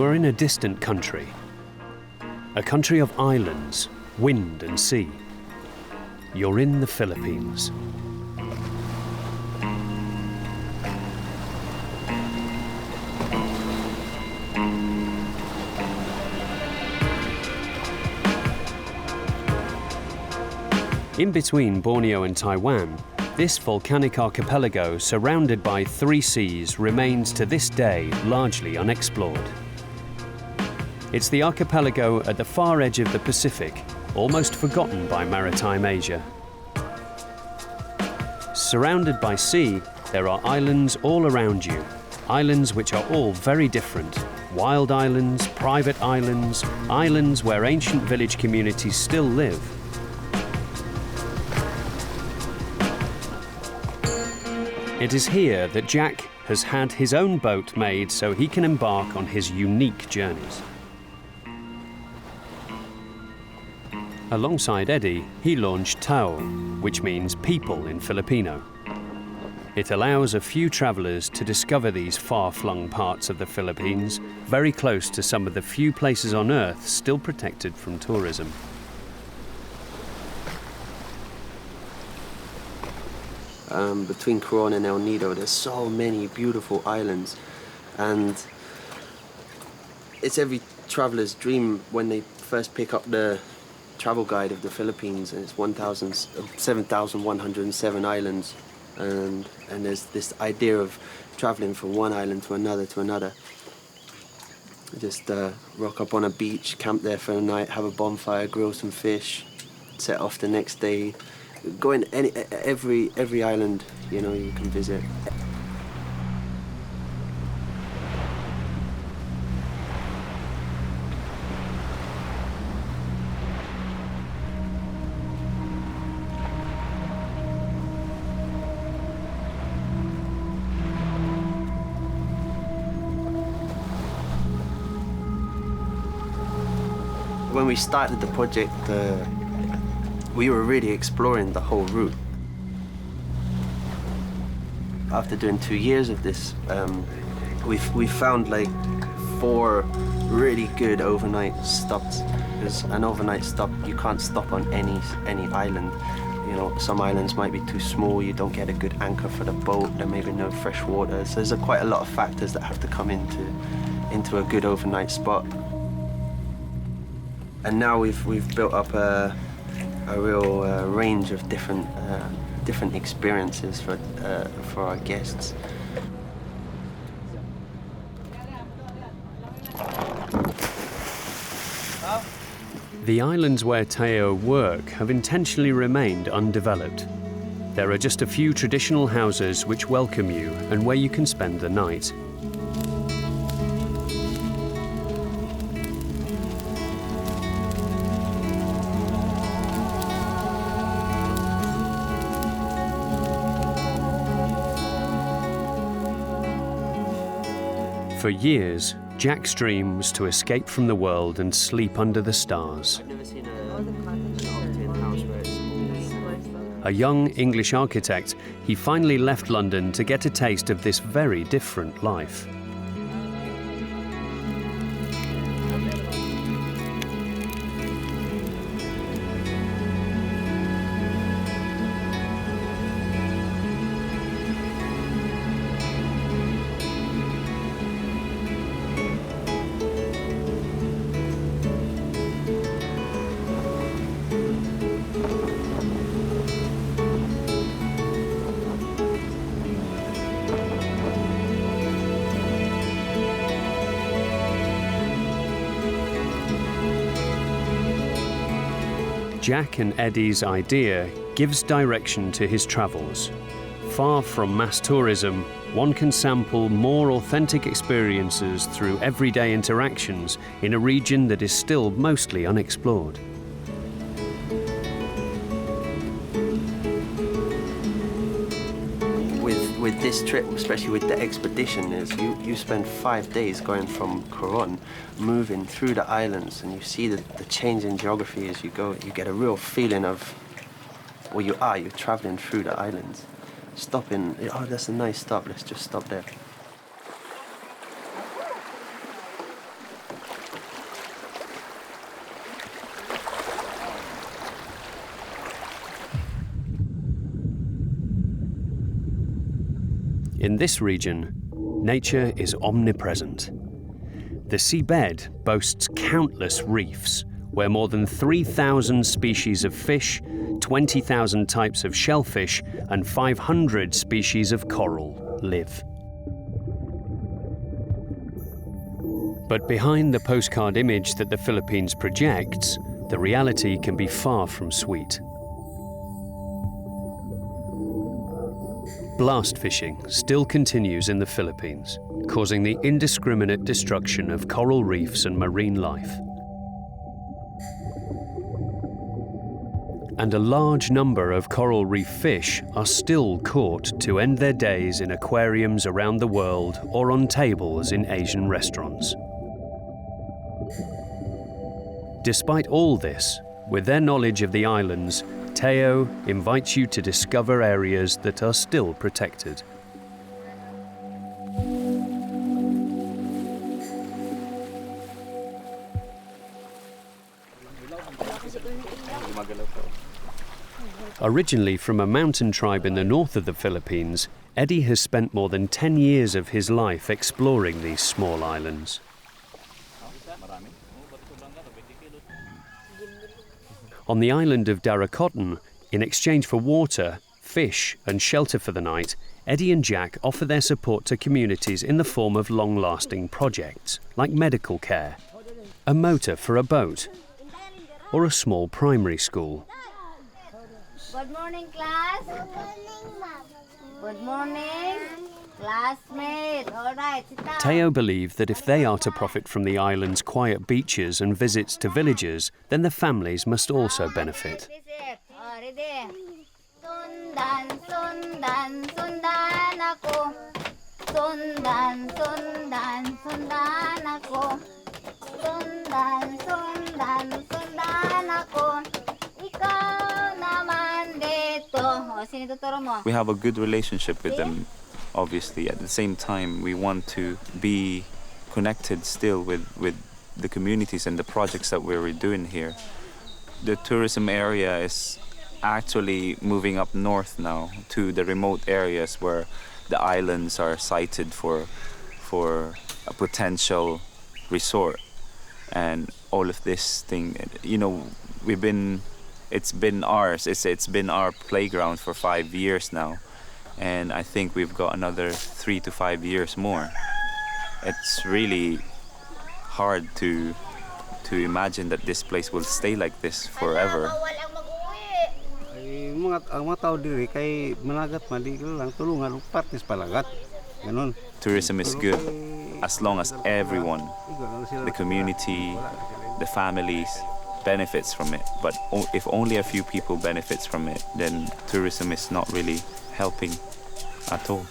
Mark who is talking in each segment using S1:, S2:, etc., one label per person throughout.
S1: You are in a distant country. A country of islands, wind and sea. You're in the Philippines. In between Borneo and Taiwan, this volcanic archipelago, surrounded by 3 seas, remains to this day largely unexplored. It's the archipelago at the far edge of the Pacific, almost forgotten by maritime Asia. Surrounded by sea, there are islands all around you, islands which are all very different. Wild islands, private islands, islands where ancient village communities still live. It is here that Jack has had his own boat made so he can embark on his unique journeys. Alongside Eddie, he launched Tao, which means people in Filipino. It allows a few travellers to discover these far-flung parts of the Philippines, very close to some of the few places on Earth still protected from tourism.
S2: Between Coron and El Nido, there's so many beautiful islands, and it's every traveler's dream when they first pick up the travel guide of the Philippines, and it's 7,107 islands, and there's this idea of traveling from one island to another. Just rock up on a beach, camp there for the night, have a bonfire, grill some fish, set off the next day. Go in every island, you know, you can visit. When we started the project, we were really exploring the whole route. After doing 2 years of this, we found like 4 really good overnight stops. Because an overnight stop, you can't stop on any island. You know, some islands might be too small, you don't get a good anchor for the boat, there may be no fresh water. So there's quite a lot of factors that have to come into a good overnight spot. And now we've built up a real range of different experiences for our guests.
S1: The islands where Tao work have intentionally remained undeveloped. There are just a few traditional houses which welcome you and where you can spend the night. For years, Jack's dream was to escape from the world and sleep under the stars.
S2: I've never seen an house where it's
S1: A young English architect, he finally left London to get a taste of this very different life. Jack and Eddie's idea gives direction to his travels. Far from mass tourism, one can sample more authentic experiences through everyday interactions in a region that is still mostly unexplored.
S2: With this trip, especially with the expedition, is you spend 5 days going from Coron, moving through the islands, and you see the change in geography as you go. You get a real feeling of where you're traveling through the islands. Stopping, oh, that's a nice stop, let's just stop there.
S1: In this region, nature is omnipresent. The seabed boasts countless reefs, where more than 3,000 species of fish, 20,000 types of shellfish, and 500 species of coral live. But behind the postcard image that the Philippines projects, the reality can be far from sweet. Blast fishing still continues in the Philippines, causing the indiscriminate destruction of coral reefs and marine life. And a large number of coral reef fish are still caught to end their days in aquariums around the world or on tables in Asian restaurants. Despite all this, with their knowledge of the islands, Teo invites you to discover areas that are still protected. Originally from a mountain tribe in the north of the Philippines, Eddie has spent more than 10 years of his life exploring these small islands. On the island of Daracoton, in exchange for water, fish and shelter for the night, Eddie and Jack offer their support to communities in the form of long-lasting projects, like medical care, a motor for a boat, or a small primary school.
S3: Good morning, class. Good morning, Mom. Good morning, classmate. All right, sit down.
S1: Teo believe that if they are to profit from the island's quiet beaches and visits to villagers, then the families must also benefit.
S3: Sundan, sundan, sundan ako. Sundan, sundan, sundan ako. Sundan, sundan, sundan ako. Ikaw naman dito. O, sino tuturo mo?
S4: We have a good relationship with them, obviously. At the same time, we want to be connected still with the communities and the projects that we're doing here. The tourism area is actually moving up north now to the remote areas where the islands are sited for a potential resort. And all of this thing, you know, it's been ours. It's been our playground for 5 years now, and I think we've got another 3 to 5 years more. It's really hard to imagine that this place will stay like this forever.
S5: Ang mga tao diri kay malagat maligil lang tulungan og partis palagat. Ganon.
S4: Tourism is good as long as everyone, the community, the families, benefits from it. But if only a few people benefits from it, then tourism is not really helping at all.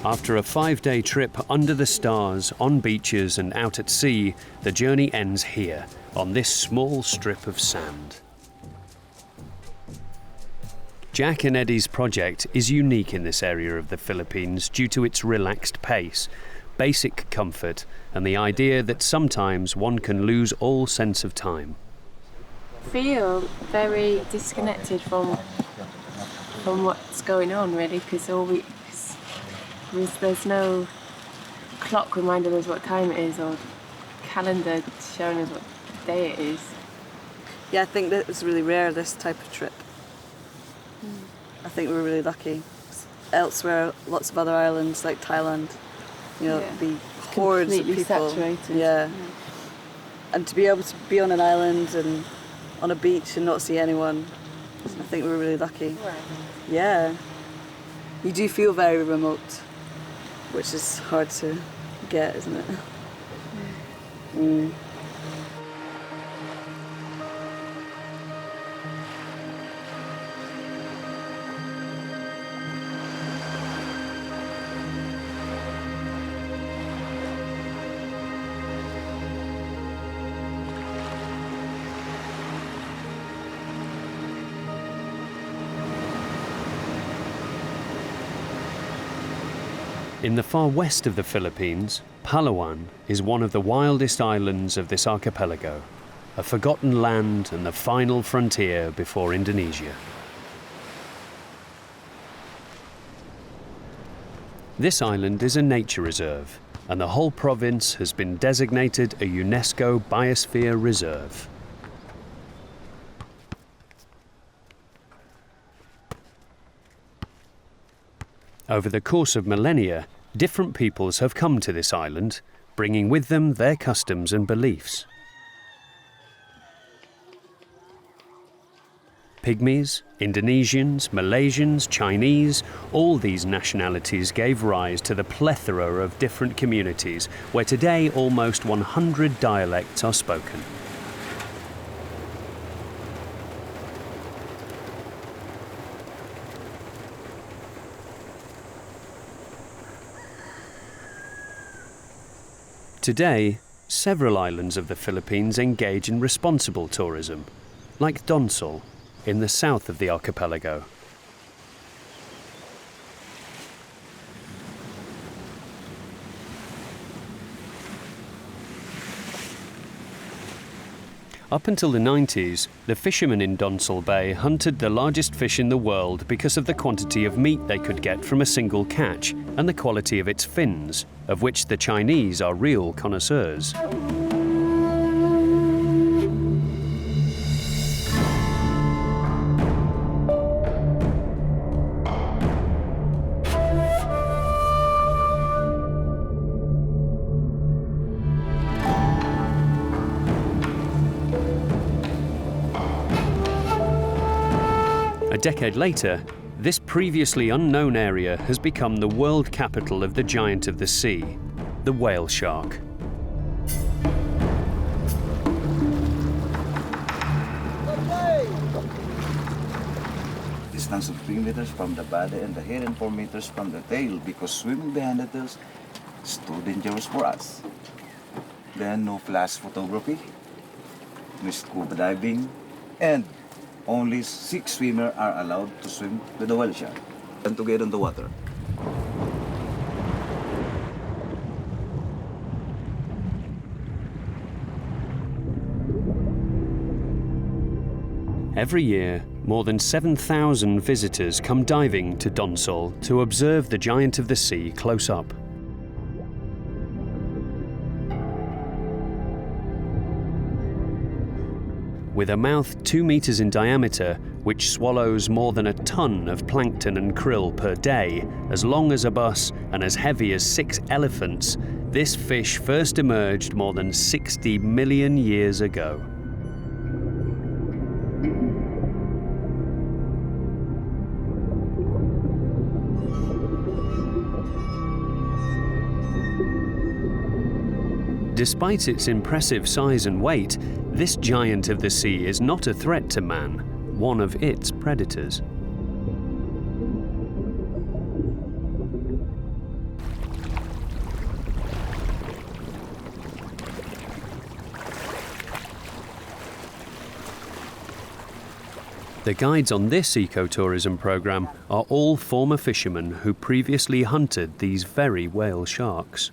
S1: After a 5-day trip under the stars, on beaches and out at sea, the journey ends here, on this small strip of sand. Jack and Eddie's project is unique in this area of the Philippines due to its relaxed pace, basic comfort, and the idea that sometimes one can lose all sense of time.
S6: Feel very disconnected from what's going on, really, because there's no clock reminding us what time it is or calendar showing us what day it is.
S7: Yeah, I think that it's really rare, this type of trip. I think we're really lucky. Elsewhere, lots of other islands like Thailand, you know, be hordes of
S6: completely
S7: people.
S6: Saturated.
S7: Yeah. And to be able to be on an island and on a beach and not see anyone, I think we're really lucky.
S6: Right.
S7: Yeah. You do feel very remote, which is hard to get, isn't it? Mm.
S1: In the far west of the Philippines, Palawan is one of the wildest islands of this archipelago, a forgotten land and the final frontier before Indonesia. This island is a nature reserve, and the whole province has been designated a UNESCO Biosphere Reserve. Over the course of millennia, different peoples have come to this island, bringing with them their customs and beliefs. Pygmies, Indonesians, Malaysians, Chinese, all these nationalities gave rise to the plethora of different communities where today almost 100 dialects are spoken. Today, several islands of the Philippines engage in responsible tourism, like Donsol, in the south of the archipelago. Up until the 90s, the fishermen in Donsol Bay hunted the largest fish in the world because of the quantity of meat they could get from a single catch and the quality of its fins, of which the Chinese are real connoisseurs. A decade later, this previously unknown area has become the world capital of the giant of the sea, the whale shark.
S8: Distance of 3 meters from the body and the head and 4 meters from the tail, because swimming behind the tails is too dangerous for us. Then no flash photography, no scuba diving, and only 6 swimmers are allowed to swim with the whale shark and to get on the water.
S1: Every year, more than 7,000 visitors come diving to Donsol to observe the giant of the sea close up. With a mouth 2 meters in diameter, which swallows more than a ton of plankton and krill per day, as long as a bus and as heavy as 6 elephants, this fish first emerged more than 60 million years ago. Despite its impressive size and weight, this giant of the sea is not a threat to man, one of its predators. The guides on this ecotourism program are all former fishermen who previously hunted these very whale sharks.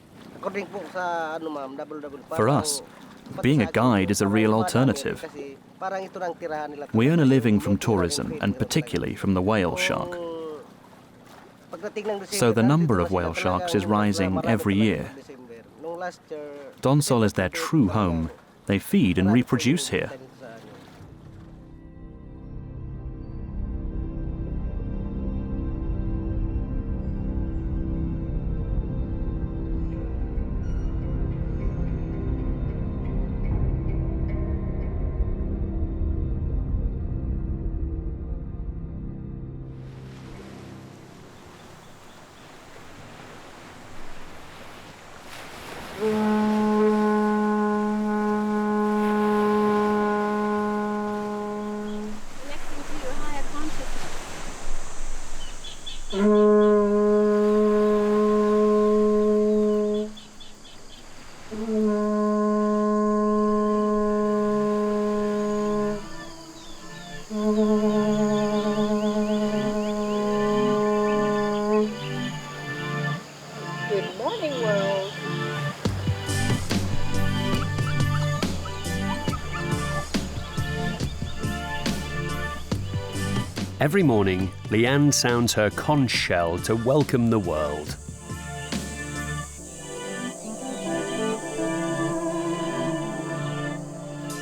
S9: For us, being a guide is a real alternative. We earn a living from tourism, and particularly from the whale shark. So the number of whale sharks is rising every year. Donsol is their true home. They feed and reproduce here.
S1: Every morning, Leanne sounds her conch shell to welcome the world.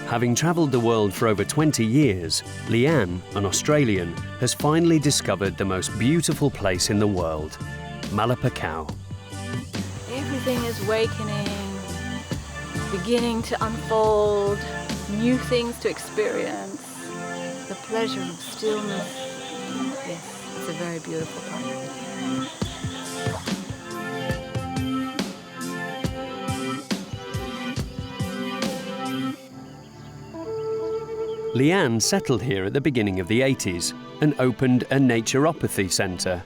S1: Having travelled the world for over 20 years, Leanne, an Australian, has finally discovered the most beautiful place in the world, Malipacao.
S10: Everything is awakening, beginning to unfold, new things to experience. The pleasure of stillness. Yes, it's a very beautiful place.
S1: Leanne settled here at the beginning of the 80s and opened a naturopathy centre.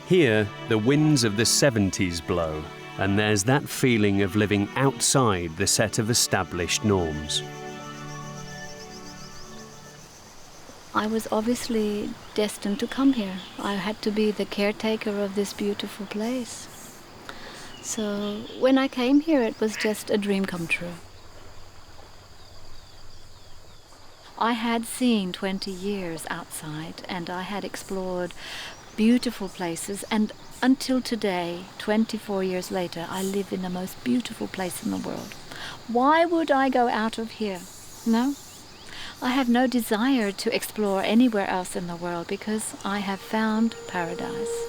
S1: Here, the winds of the 70s blow, and there's that feeling of living outside the set of established norms.
S11: I was obviously destined to come here. I had to be the caretaker of this beautiful place. So when I came here, it was just a dream come true. I had seen 20 years outside, and I had explored beautiful places, and until today, 24 years later, I live in the most beautiful place in the world. Why would I go out of here? No. I have no desire to explore anywhere else in the world because I have found paradise.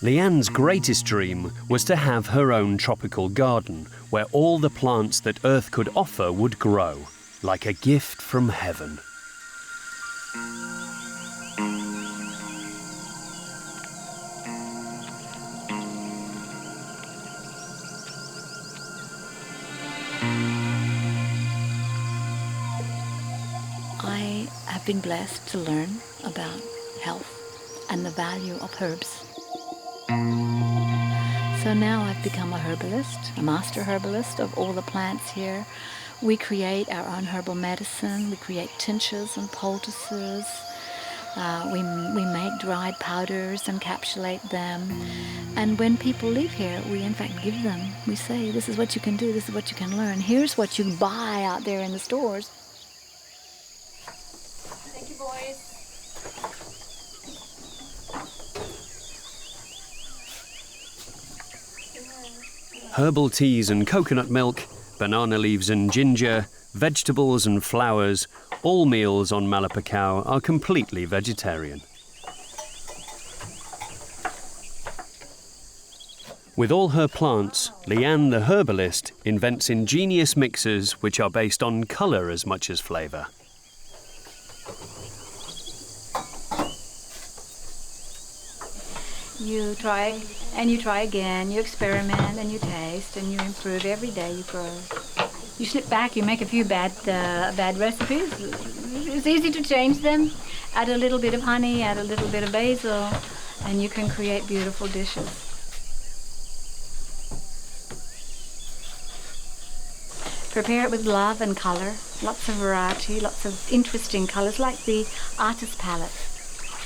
S1: Leanne's greatest dream was to have her own tropical garden where all the plants that Earth could offer would grow, like a gift from heaven.
S11: I have been blessed to learn about health and the value of herbs. So now I've become a herbalist, a master herbalist of all the plants here. We create our own herbal medicine, we create tinctures and poultices, we make dried powders, encapsulate them, and when people leave here, we in fact give them, we say, this is what you can do, this is what you can learn, here's what you can buy out there in the stores.
S10: Thank you, boys.
S1: Herbal teas and coconut milk, banana leaves and ginger, vegetables and flowers, all meals on Malipacao are completely vegetarian. With all her plants, Leanne the herbalist invents ingenious mixes which are based on colour as much as flavour.
S11: You try and you try again, you experiment and you taste and you improve every day, you grow. You slip back, you make a few bad recipes. It's easy to change them. Add a little bit of honey, add a little bit of basil, and you can create beautiful dishes. Prepare it with love and colour, lots of variety, lots of interesting colours, like the artist's palette.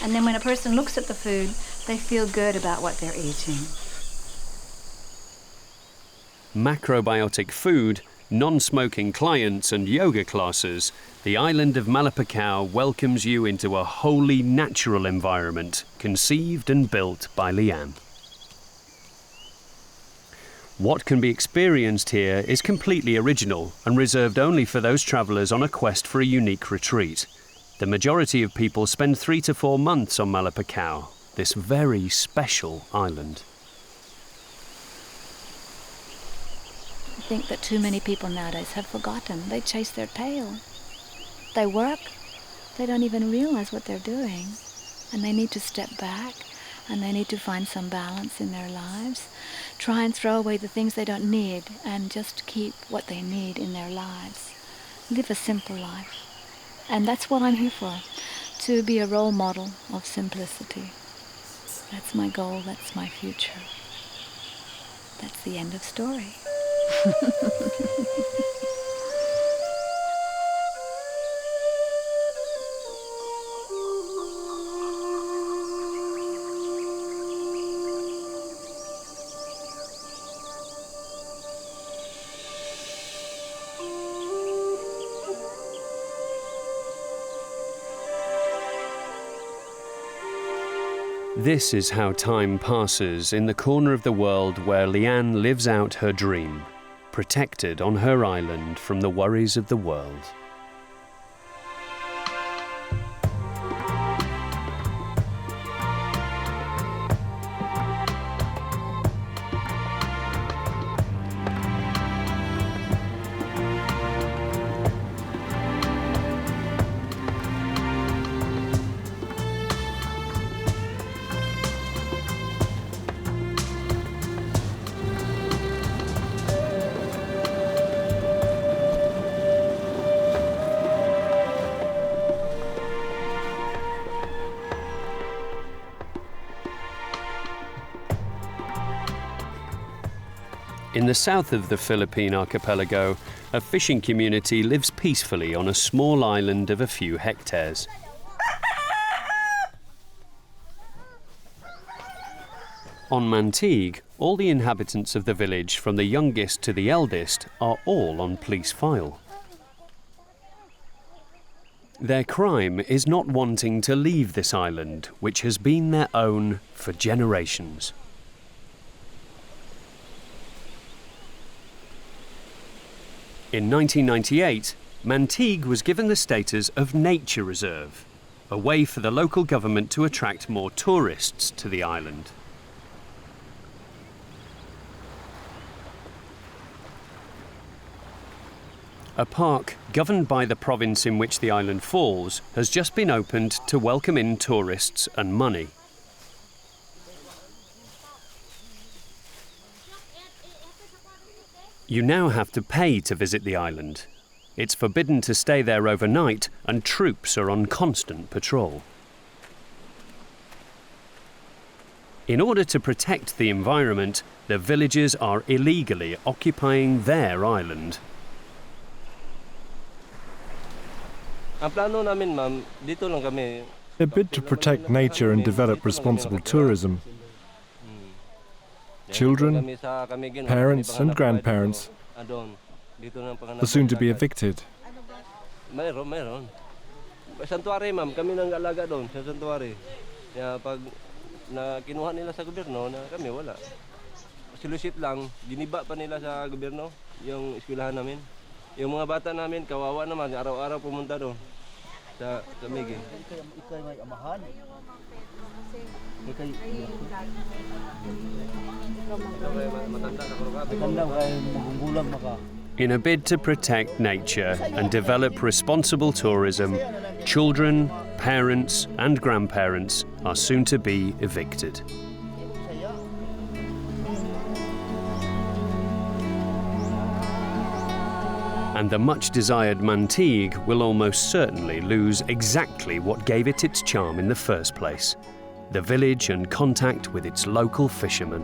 S11: And then when a person looks at the food, they feel good about what they're eating.
S1: Macrobiotic food, non-smoking clients and yoga classes, the island of Malipacao welcomes you into a wholly natural environment conceived and built by Leanne. What can be experienced here is completely original and reserved only for those travellers on a quest for a unique retreat. The majority of people spend 3 to 4 months on Malipacao, this very special island.
S11: I think that too many people nowadays have forgotten. They chase their tail. They work. They don't even realize what they're doing. And they need to step back, and they need to find some balance in their lives. Try and throw away the things they don't need and just keep what they need in their lives. Live a simple life. And that's what I'm here for, to be a role model of simplicity. That's my goal, that's my future. That's the end of story.
S1: This is how time passes in the corner of the world where Leanne lives out her dream, protected on her island from the worries of the world. In the south of the Philippine archipelago, a fishing community lives peacefully on a small island of a few hectares. On Mantigue, all the inhabitants of the village, from the youngest to the eldest, are all on police file. Their crime is not wanting to leave this island, which has been their own for generations. In 1998, Mantigue was given the status of nature reserve, a way for the local government to attract more tourists to the island. A park governed by the province in which the island falls has just been opened to welcome in tourists and money. You now have to pay to visit the island. It's forbidden to stay there overnight, and troops are on constant patrol. In order to protect the environment, the villagers are illegally occupying their island.
S12: A bid to protect nature and develop responsible tourism. Children, parents and grandparents are soon to be evicted.
S2: Santuary, ma'am, kami nang alaga doon sa santuary. Kaya pag na kinuha nila sa gobyerno, na kami wala. Silusit lang, giniba pa nila sa gobyerno yung eskwelahan namin. Yung mga bata namin, kawawa naman, araw-araw pumunta doon sa Migi. Ikay may amahan.
S1: In a bid to protect nature and develop responsible tourism, children, parents and grandparents are soon to be evicted. And the much-desired Mantigue will almost certainly lose exactly what gave it its charm in the first place: the village and contact with its local fishermen.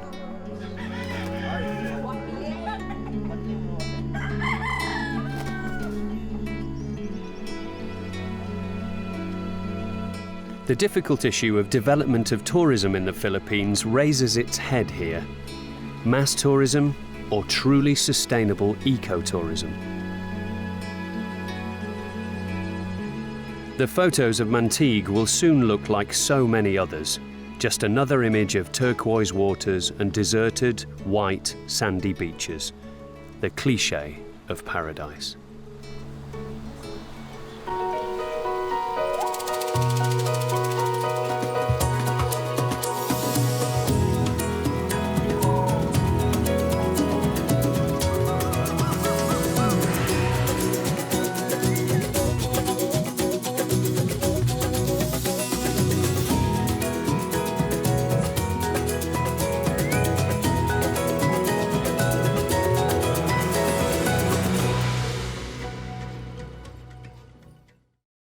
S1: The difficult issue of development of tourism in the Philippines raises its head here. Mass tourism or truly sustainable ecotourism? The photos of Mantigue will soon look like so many others, just another image of turquoise waters and deserted, white, sandy beaches, the cliché of paradise.